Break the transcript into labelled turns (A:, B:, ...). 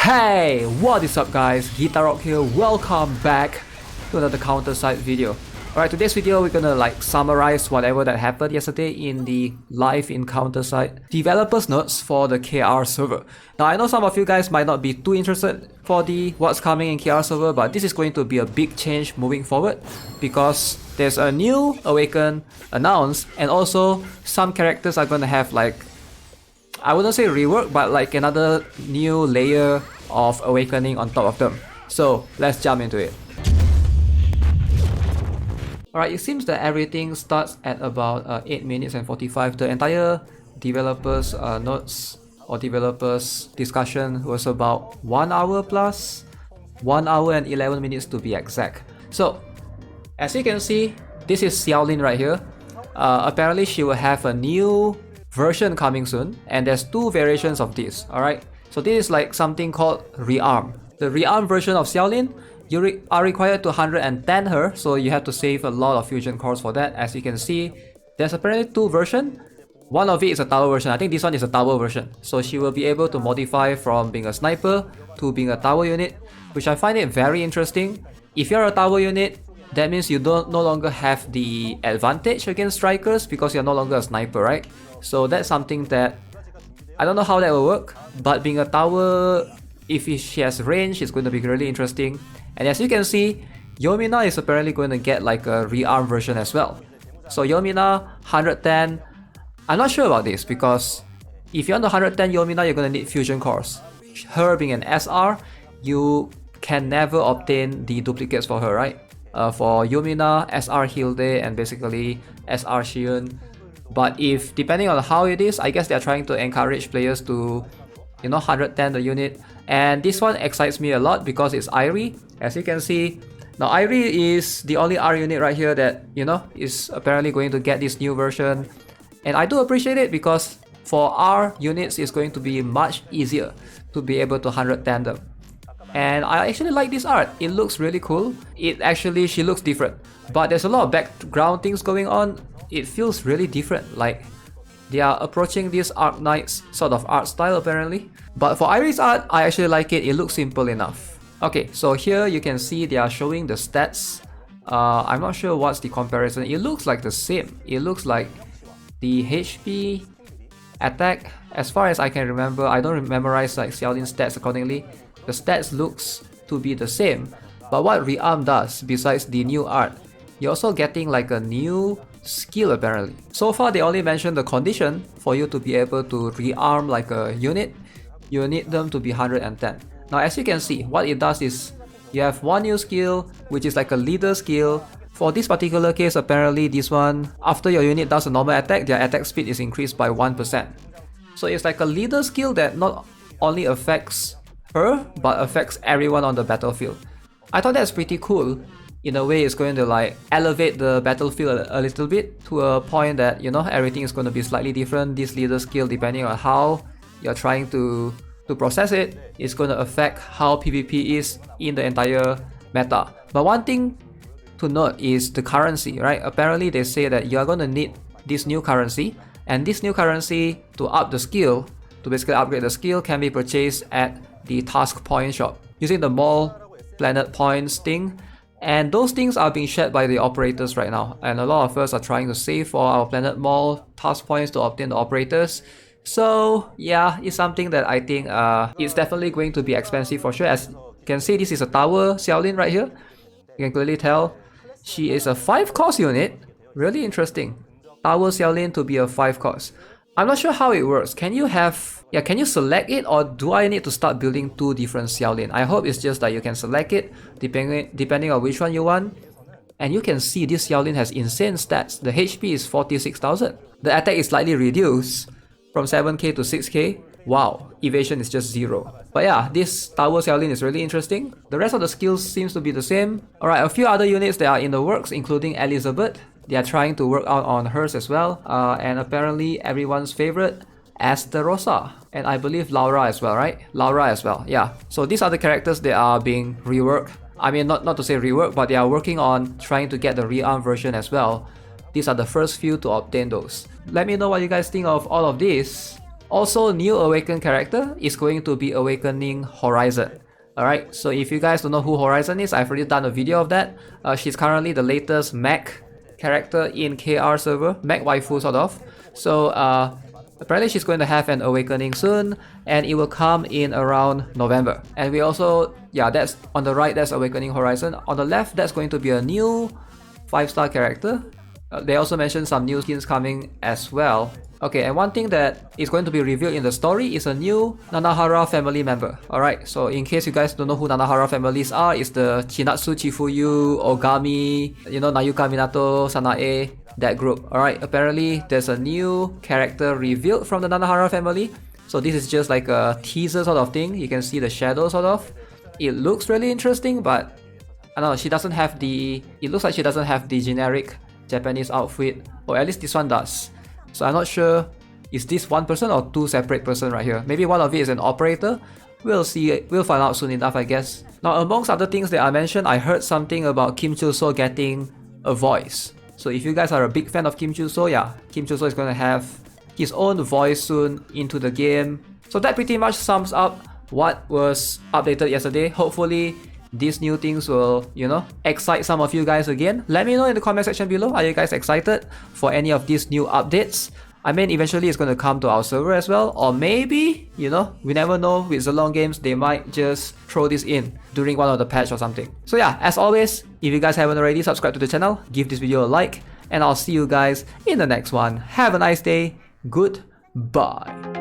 A: Hey, what is up guys, GuitarRock here, welcome back to another counter-side video. Alright, today's video we're gonna summarize whatever that happened yesterday in the live encounter site developers notes for the KR server. Now I know some of you guys might not be too interested for the what's coming in KR server, but this is going to be a big change moving forward because there's a new Awaken announced, and also some characters are gonna have I wouldn't say rework, but another new layer of awakening on top of them. So let's jump into it. Alright, it seems that everything starts at about 8 minutes and 45. The entire developers notes or developers discussion was about 1 hour plus, 1 hour and 11 minutes to be exact. So as you can see, this is Xiaolin right here. Apparently she will have a new version coming soon, and there's two variations of this. Alright, so this is something called Rearm. The Rearm version of Xiaolin, you are required to 110 her, so you have to save a lot of fusion cores for that. As you can see, there's apparently two versions. One of it is a tower version. I think this one is a tower version, so she will be able to modify from being a sniper to being a tower unit, which I find it very interesting. If you're a tower unit, that means you no longer have the advantage against strikers because you're no longer a sniper, right? So that's something that I don't know how that will work, but being a tower, if she has range, it's going to be really interesting. And as you can see, Yomina is apparently going to get a rearm version as well. So Yomina 110, I'm not sure about this because if you're on the 110 Yomina, you're going to need fusion cores. Her being an SR, you can never obtain the duplicates for her, right? For Yomina, SR Hilde, and basically SR Shion. But if, depending on how it is, I guess they're trying to encourage players to, 110 the unit. And this one excites me a lot because it's Irie. As you can see, now Irie is the only R unit right here that, is apparently going to get this new version. And I do appreciate it because for R units, it's going to be much easier to be able to 110 them. And I actually like this art. It looks really cool. She looks different. But there's a lot of background things going on. It feels really different. They are approaching this Arc Knight's sort of art style apparently. But for Irie's art, I actually like it. It looks simple enough. Okay, so here you can see they are showing the stats. I'm not sure what's the comparison. It looks like the same. It looks like the HP, attack. As far as I can remember, I don't memorize Xiaolin's stats accordingly. The stats looks to be the same. But what Rearm does, besides the new art, you're also getting a new skill apparently. So far they only mentioned the condition for you to be able to rearm a unit. You need them to be 110. Now as you can see, what it does is you have one new skill, which is a leader skill. For this particular case, apparently this one, after your unit does a normal attack, their attack speed is increased by 1%. So it's a leader skill that not only affects her, but affects everyone on the battlefield. I thought that's pretty cool. In a way, it's going to elevate the battlefield a little bit to a point that everything is going to be slightly different. This leader skill, depending on how you're trying to process it, is going to affect how PvP is in the entire meta. But one thing to note is the currency, right? Apparently they say that you are going to need this new currency, and this new currency to up the skill, to basically upgrade the skill, can be purchased at the task point shop using the mall planet points thing. And those things are being shared by the operators right now, and a lot of us are trying to save for our planet mall task points to obtain the operators. So yeah, it's something that I think it's definitely going to be expensive for sure. As you can see, this is a tower Xiaolin right here. You can clearly tell she is a 5 cost unit. Really interesting. Tower Xiaolin to be a 5 cost. I'm not sure how it works. Can you select it, or do I need to start building two different Xiaolin? I hope it's just that you can select it depending on which one you want. And you can see this Xiaolin has insane stats. The HP is 46,000. The attack is slightly reduced from 7k to 6k. Wow, evasion is just 0. But yeah, this tower Xiaolin is really interesting. The rest of the skills seems to be the same. Alright, a few other units that are in the works, including Elizabeth. They are trying to work out on hers as well. And apparently everyone's favorite, Esterosa. And I believe Laura as well, right? Laura as well, yeah. So these are the characters that are being reworked. I mean, not to say rework, but they are working on trying to get the rearm version as well. These are the first few to obtain those. Let me know what you guys think of all of this. Also, new awakened character is going to be Awakening Horizon. Alright, so if you guys don't know who Horizon is, I've already done a video of that. She's currently the latest mech character in KR server, mech waifu sort of. So apparently she's going to have an awakening soon, and it will come in around November. And we also, yeah, that's on the right, that's Awakening Horizon. On the left, that's going to be a new 5-star character. They also mentioned some new skins coming as well. Okay, and one thing that is going to be revealed in the story is a new Nanahara family member. Alright, so in case you guys don't know who Nanahara families are, it's the Chinatsu, Chifuyu, Ogami, you know, Nayuka, Minato, Sanae, that group. Alright, apparently there's a new character revealed from the Nanahara family. So this is just like a teaser sort of thing. You can see the shadow sort of. It looks really interesting, but I don't know, she doesn't have the... It looks like she doesn't have the generic Japanese outfit, or at least this one does. So I'm not sure, is this one person or two separate person right here? Maybe one of it is an operator. We'll see, we'll find out soon enough, I guess. Now, amongst other things that I mentioned, I heard something about Kim Chul-so getting a voice. So if you guys are a big fan of Kim Chul-so, yeah, Kim Chul-so is going to have his own voice soon into the game. So that pretty much sums up what was updated yesterday. Hopefully these new things will, you know, excite some of you guys again. Let me know in the comment section below, are you guys excited for any of these new updates? I mean, eventually it's going to come to our server as well, or maybe, you know, we never know, with Zilong Games, they might just throw this in during one of the patch or something. So yeah, as always, if you guys haven't already, subscribe to the channel, give this video a like, and I'll see you guys in the next one. Have a nice day. Goodbye.